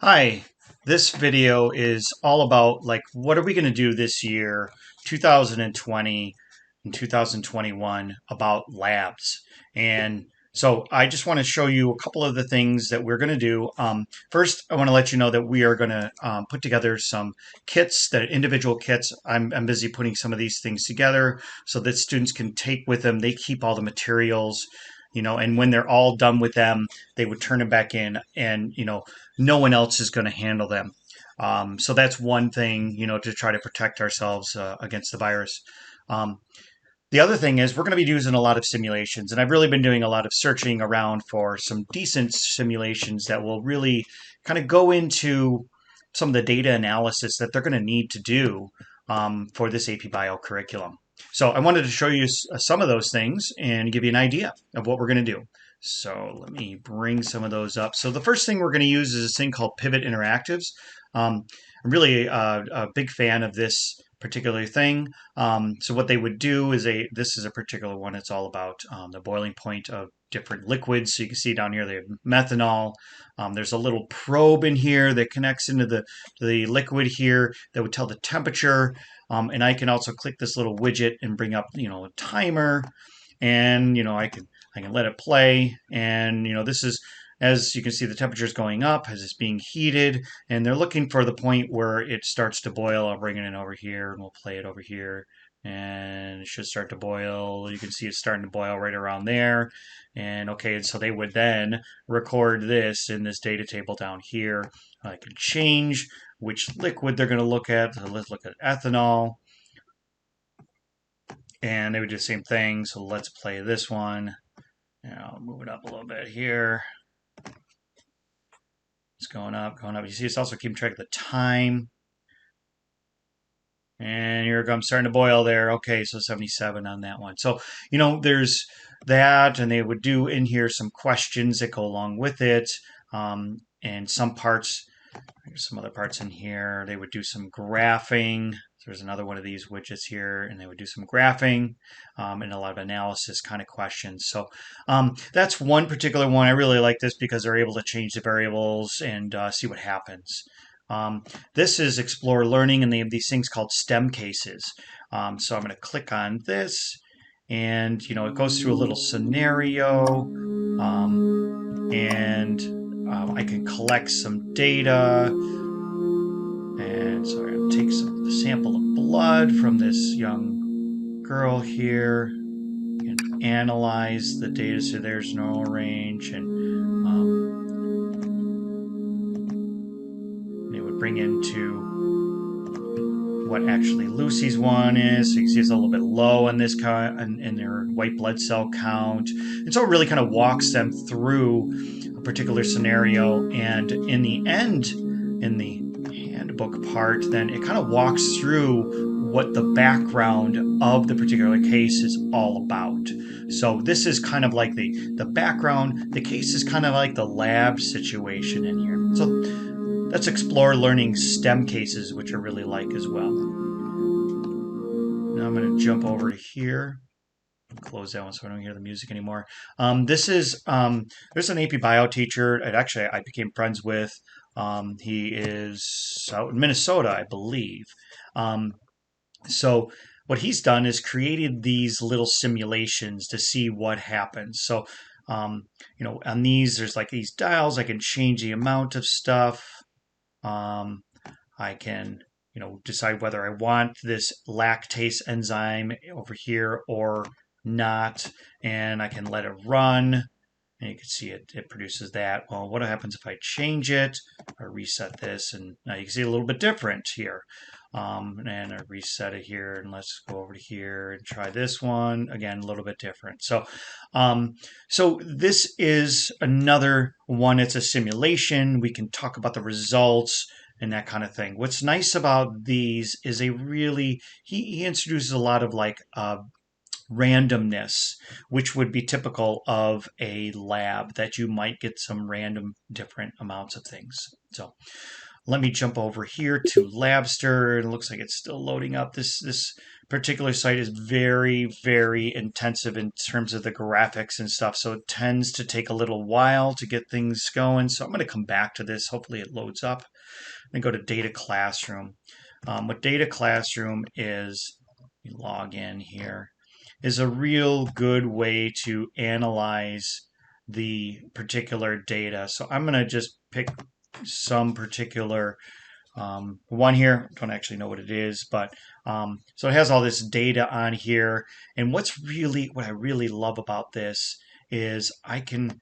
Hi, this video is all about what are we going to do this year, 2020 and 2021 about labs. And so I just want to show you a couple of the things that we're going to do. First, I want to let you know that we are going to put together some kits, that individual kits. I'm busy putting some of these things together so that students can take with them. They keep all the materials, and when they're all done with them, they would turn them back in and, no one else is going to handle them. So that's one thing, to try to protect ourselves against the virus. Um, the other thing is we're going to be using a lot of simulations, and I've really been doing a lot of searching around for some decent simulations that will really kind of go into some of the data analysis that they're going to need to do for this AP Bio curriculum. So I wanted to show you some of those things and give you an idea of what we're going to do. So let me bring some of those up. So the first thing we're going to use is this thing called Pivot Interactives. I'm really a big fan of this particular thing. So what they would do is this is a particular one. It's all about the boiling point of different liquids. So you can see down here they have methanol. There's a little probe in here that connects into the liquid here that would tell the temperature. And I can also click this little widget and bring up a timer, and I can let it play. And this is, as you can see, the temperature is going up as it's being heated, and they're looking for the point where it starts to boil. I'll bring it in over here and we'll play it over here, and it should start to boil. You can see it's starting to boil right around there. And okay, and so they would then record this in this data table down here. I can change which liquid they're going to look at. So let's look at ethanol, and they would do the same thing. So let's play this one. And I'll move it up a little bit here. It's going up, going up. You see, it's also keeping track of the time. And here it comes, starting to boil there. Okay, so 77 on that one. So, there's that, and they would do in here some questions that go along with it. And some parts, there's some other parts in here. They would do some graphing. So there's another one of these widgets here, and they would do some graphing and a lot of analysis kind of questions. So that's one particular one. I really like this because they're able to change the variables and see what happens. This is Explore Learning, and they have these things called STEM cases. So I'm going to click on this, and it goes through a little scenario, and I can collect some data. And so I'm going to take some sample of blood from this young girl here and analyze the data. So there's normal range, and they would bring into what actually Lucy's one is. So you can see it's a little bit low in this in their white blood cell count. And so it really kind of walks them through a particular scenario. And in the end, in the handbook part, then it kind of walks through what the background of the particular case is all about. So this is kind of like the background. The case is kind of like the lab situation in here. So let's explore learning STEM cases, which I really like as well. Now I'm going to jump over to here. Close that one so I don't hear the music anymore. This is there's an AP Bio teacher. I became friends with. He is out in Minnesota, I believe. So what he's done is created these little simulations to see what happens. So on these, there's like these dials. I can change the amount of stuff. I can, decide whether I want this lactase enzyme over here or not, and I can let it run. And you can see it produces that. Well, what happens if I change it? I reset this, and now you can see a little bit different here. And I reset it here, and let's go over to here and try this one. Again, a little bit different. So, so this is another one. It's a simulation. We can talk about the results and that kind of thing. What's nice about these is he introduces a lot of randomness, which would be typical of a lab, that you might get some random different amounts of things. So let me jump over here to Lobster. It looks like it's still loading up. This particular site is very, very intensive in terms of the graphics and stuff, so it tends to take a little while to get things going. So I'm going to come back to this. Hopefully it loads up. And go to Data Classroom. What Data Classroom is, you log in here, is a real good way to analyze the particular data. So I'm going to just pick some particular one here. Don't actually know what it is, but so it has all this data on here. And what I really love about this is I can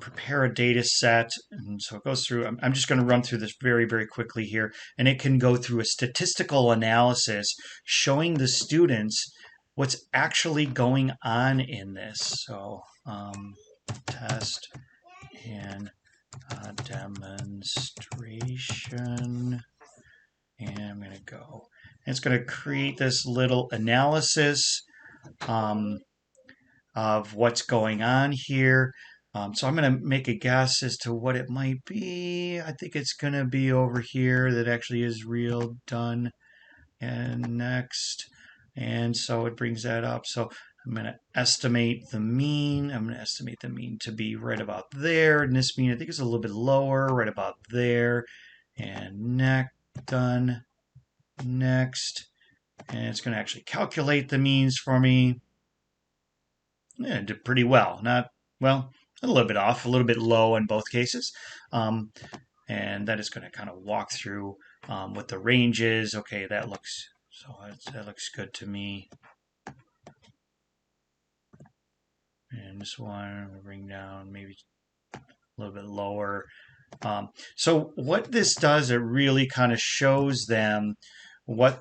prepare a data set. And so it goes through, I'm just going to run through this very, very quickly here. And it can go through a statistical analysis showing the students what's actually going on in this. So test and demonstration, and I'm going to go. And it's going to create this little analysis of what's going on here. So I'm going to make a guess as to what it might be. I think it's going to be over here. That actually is real. Done. And next. And so it brings that up. So I'm going to estimate the mean. I'm going to estimate the mean to be right about there. And this mean, I think, is a little bit lower, right about there. And next, done. Next. And it's going to actually calculate the means for me. Yeah, it did pretty well. Not, well, a little bit off, a little bit low in both cases. And that is going to kind of walk through what the range is. Okay, that looks good to me. And this one, we'll bring down maybe a little bit lower. So what this does, it really kind of shows them what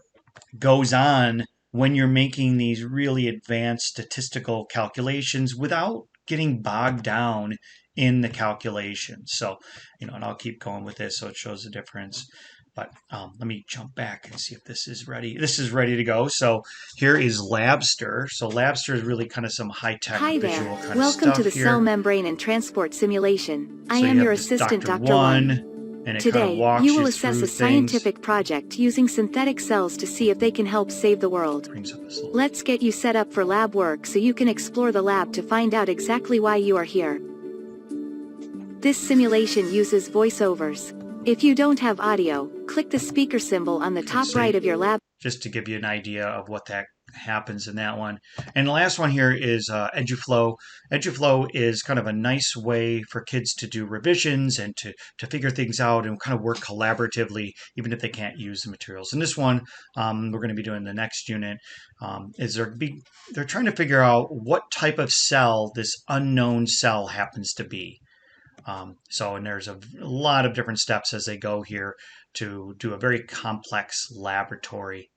goes on when you're making these really advanced statistical calculations without getting bogged down in the calculations. So, and I'll keep going with this so it shows the difference. But let me jump back and see if this is ready. This is ready to go. So here is Lobster. So Lobster is really kind of some high-tech visual kind of Welcome stuff to the here. Cell Membrane and Transport Simulation. So I am your assistant, Dr. One. And it Today, kind of walks you will assess through a scientific project using synthetic cells to see if they can help save the world. Let's get you set up for lab work so you can explore the lab to find out exactly why you are here. This simulation uses voiceovers. If you don't have audio, click the speaker symbol on the top right of your lab. Just to give you an idea of what that happens in that one. And the last one here is Eduflow. Eduflow is kind of a nice way for kids to do revisions and to figure things out and kind of work collaboratively, even if they can't use the materials. And this one, we're going to be doing the next unit, is they're trying to figure out what type of cell this unknown cell happens to be. And there's a lot of different steps as they go here to do a very complex laboratory.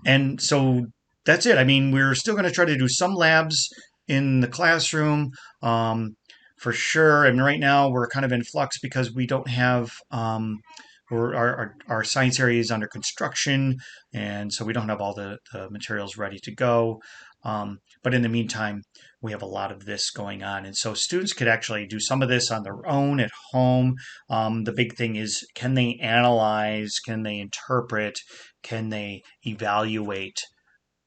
And so that's it. I mean, we're still going to try to do some labs in the classroom for sure. And right now we're kind of in flux because we don't have our science area is under construction, and so we don't have all the materials ready to go. But in the meantime, we have a lot of this going on. And so students could actually do some of this on their own at home. The big thing is, can they analyze, can they interpret, can they evaluate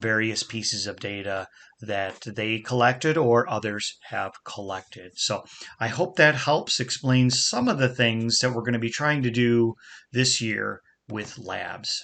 various pieces of data that they collected or others have collected. So I hope that helps explain some of the things that we're going to be trying to do this year with labs.